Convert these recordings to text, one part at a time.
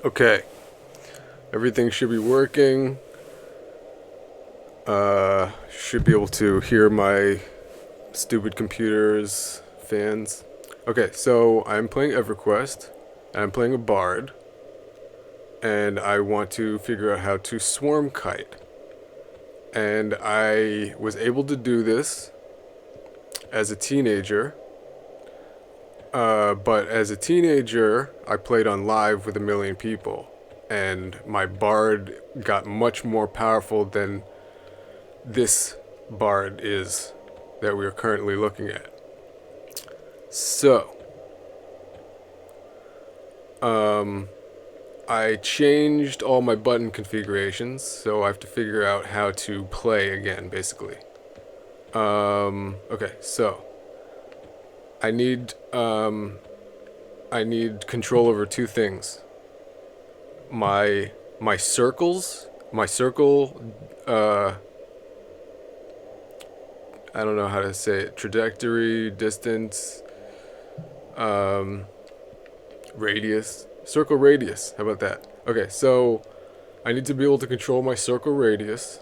Okay, everything should be working. Should be able to hear my stupid computer's fans. Okay, so I'm playing EverQuest, and I'm playing a bard, and I want to figure out how to swarm kite. And I was able to do this as a teenager, but as a teenager, I played on live with a million people, and my bard got much more powerful than this bard is that we are currently looking at. So, I changed all my button configurations, so I have to figure out how to play again, basically. Okay, so I need I need control over two things. My circles, my circle. I don't know how to say it. Trajectory, distance, radius, circle radius. How about that? Okay, so I need to be able to control my circle radius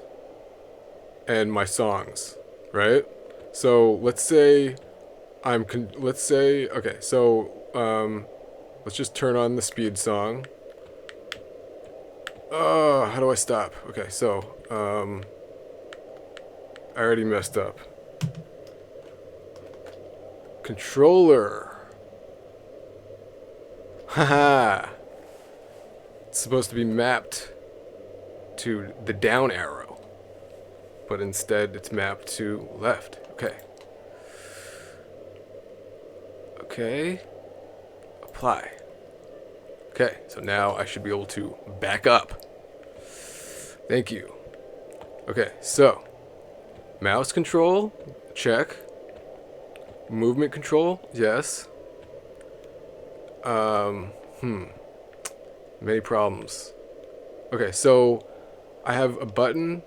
and my songs, right? So let's say okay, so let's just turn on the speed song. How do I stop? Okay, so I already messed up. Controller. Haha. It's supposed to be mapped to the down arrow, but instead it's mapped to left. Okay. Okay. Apply. Okay, so now I should be able to back up. Thank you. Okay, so mouse control, check. Movement control, yes. Um, hmm. Many problems. Okay, so I have a button.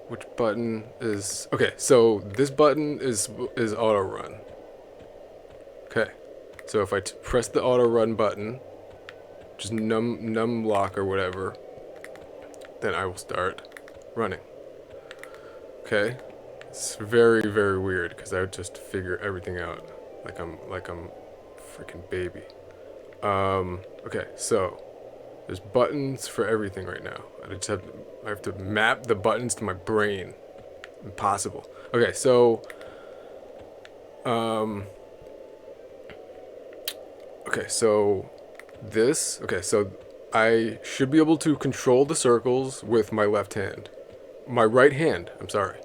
Which button is okay? So this button is auto run. Okay, so if I press the auto run button, just num lock or whatever, then I will start running. Okay, it's very very weird because I would just figure everything out like I'm freaking baby. Okay, so there's buttons for everything right now. I have to map the buttons to my brain. Impossible. Okay, so um okay, so so I should be able to control the circles with my left hand. My right hand, I'm sorry.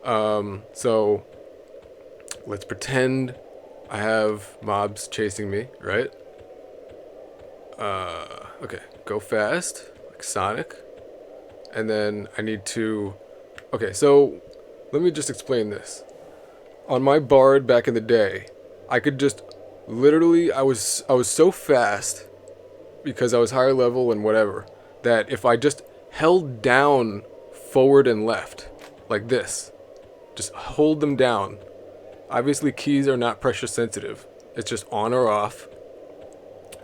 So let's pretend I have mobs chasing me, right? Okay, go fast, like Sonic. And then I need to. Okay, so let me just explain this. On my bard back in the day, I could just literally I was so fast because I was higher level and whatever that if I just held down forward and left like this, just hold them down. Obviously keys are not pressure sensitive. It's just on or off.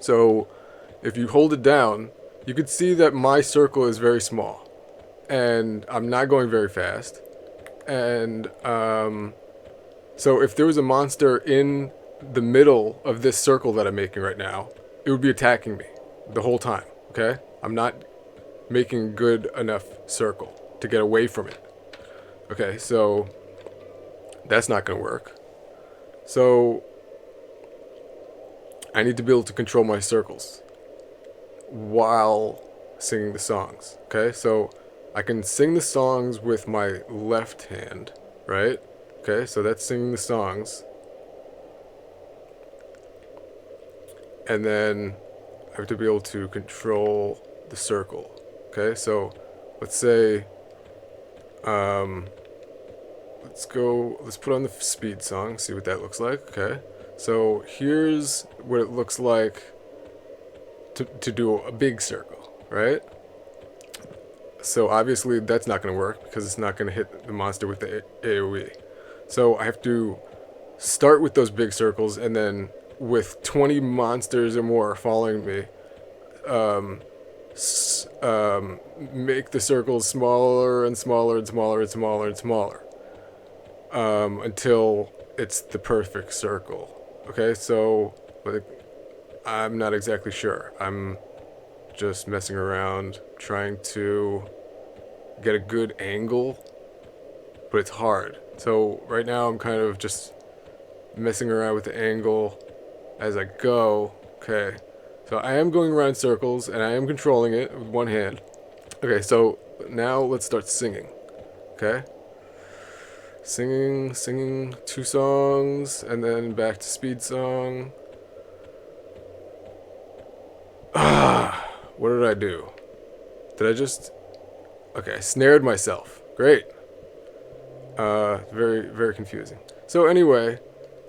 So if you hold it down, you could see that my circle is very small and I'm not going very fast. And so if there was a monster in the middle of this circle that I'm making right now, it would be attacking me the whole time. Okay, I'm not making a good enough circle to get away from it. Okay, so that's not gonna work. So I need to be able to control my circles while singing the songs. Okay, so I can sing the songs with my left hand, right? Okay, so that's singing the songs. And then I have to be able to control the circle. Okay, so let's say, um, let's put on the speed song, see what that looks like. Okay, so here's what it looks like to do a big circle, right? So obviously that's not going to work because it's not going to hit the monster with the AoE. So I have to start with those big circles, and then with 20 monsters or more following me, um, make the circles smaller and smaller and smaller and smaller and smaller, until it's the perfect circle. Okay, so like, I'm not exactly sure. I'm just messing around, trying to get a good angle, but it's hard. So right now I'm kind of just messing around with the angle as I go. Okay, so I am going around circles and I am controlling it with one hand. Okay, so now let's start singing. Okay, singing 2 songs and then back to speed song. What did I do? Did I just... Okay, I snared myself. Great. Very, very confusing. So anyway,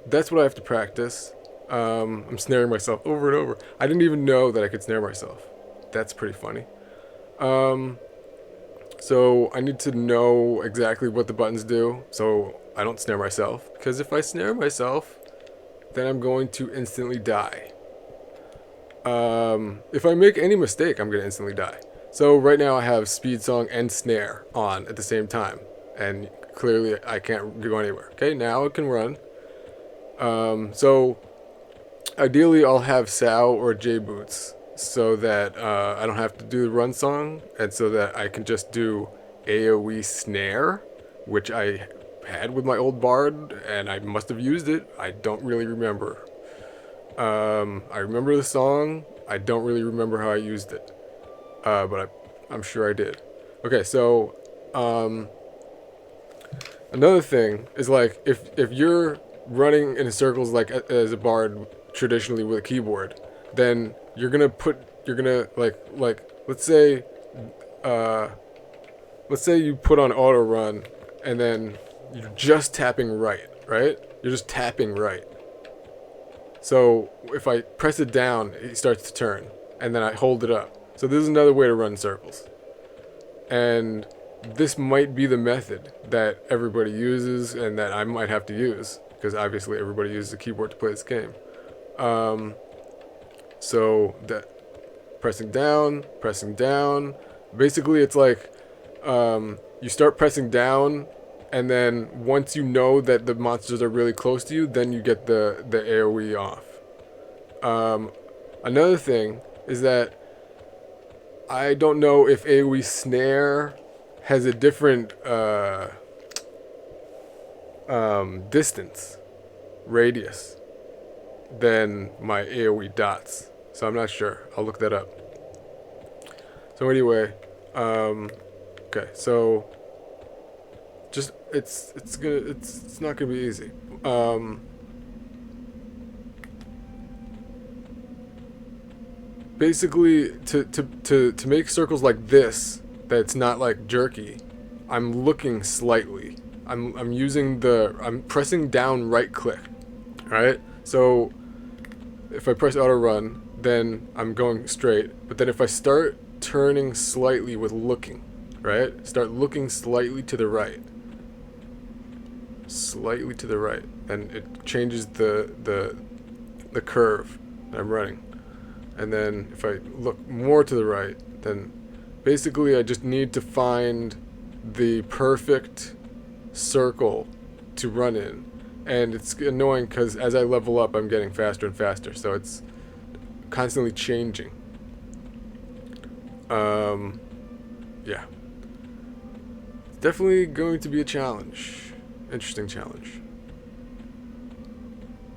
that's what I have to practice. I'm snaring myself over and over. I didn't even know that I could snare myself. That's pretty funny. So I need to know exactly what the buttons do so I don't snare myself. Because if I snare myself, then I'm going to instantly die. If I make any mistake, I'm going to instantly die. So right now I have speed song and snare on at the same time. And clearly I can't go anywhere. Okay, now it can run. So ideally I'll have Sao or J Boots so that I don't have to do the run song, and so that I can just do AoE snare, which I had with my old bard and I must have used it. I don't really remember. I remember the song. I don't really remember how I used it, but I'm sure I did. Okay, so another thing is, like, if you're running in circles like as a bard traditionally with a keyboard, then you're gonna like let's say you put on auto run and then you're just tapping right, right? You're just tapping right. So if I press it down, it starts to turn, and then I hold it up. So this is another way to run circles. And this might be the method that everybody uses and that I might have to use, because obviously everybody uses a keyboard to play this game. So that pressing down, basically it's like you start pressing down, and then once you know that the monsters are really close to you, then you get the AoE off. Another thing is that I don't know if AoE snare has a different distance, radius, than my AoE dots. So I'm not sure. I'll look that up. So anyway, okay, so just it's not gonna be easy. Basically, to make circles like this, that's not like jerky, I'm looking slightly. I'm pressing down right click, right? So if I press auto run, then I'm going straight. But then if I start turning slightly with looking, right? Start looking slightly to the right. Slightly to the right. And it changes the curve that I'm running. And then if I look more to the right, then basically I just need to find the perfect circle to run in. And it's annoying because as I level up, I'm getting faster and faster. So it's constantly changing. Yeah. It's definitely going to be a challenge. Interesting challenge.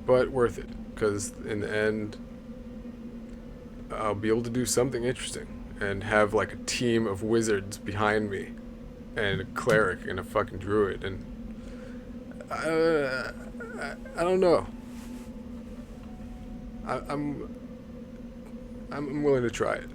But worth it. Because in the end, I'll be able to do something interesting. And have like a team of wizards behind me. And a cleric and a fucking druid. And I don't know. I'm willing to try it.